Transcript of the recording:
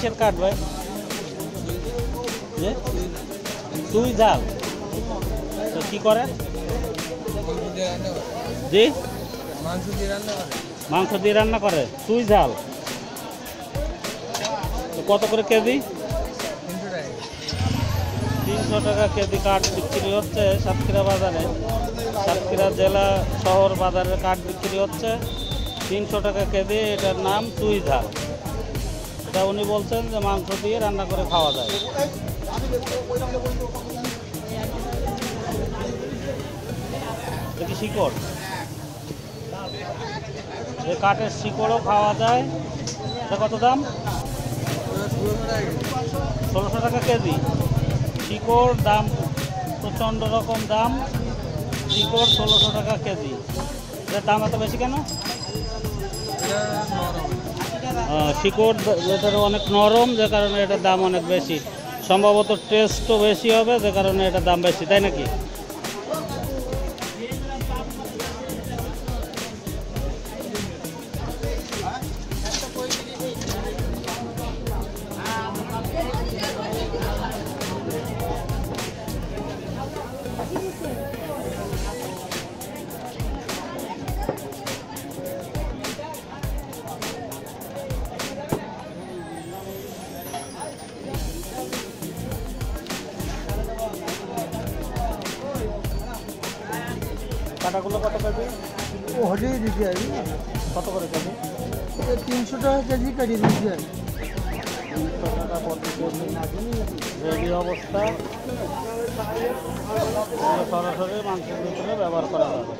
কিসের কাঠ ভাই? যে চুই ঝাল। তো কি করে? জি, মাংস দিয়ে রান্না করে চুই ঝাল। কত করে কেজি? 300 টাকা কেজি কাঠ বিক্রি হচ্ছে সাতক্ষীরা বাজারে। সাতক্ষীরা জেলা শহর বাজারের কাঠ বিক্রি হচ্ছে 300 টাকা কেজি। এটার নাম চুই ঝাল। এটা উনি বলছেন যে মাংস দিয়ে রান্না করে খাওয়া যায়। দেখি শিকড়, এই কাঠের শিকড়ও খাওয়া যায়। এটা কত দাম? 1600 টাকা কেজি। শিকড় দাম প্রচণ্ড রকম দাম। শিকড় 1600 টাকা কেজি। এটার দাম এত বেশি কেন? শিকড় এটার অনেক নরম, যে কারণে এটার দাম অনেক বেশি। সম্ভবত টেস্টও বেশি হবে, যে কারণে এটার দাম বেশি, তাই নাকি? কাটাগুলো কত কেজি? ও হলেই দিতে হবে। কত করে কেজি? 300 টাকা কেজি কাটিয়ে দিতে হবে। 300 টাকা প্রতি কেজি রেডি অবস্থা। সরাসরি মাংসের ভিতরে ব্যবহার করা যাবে।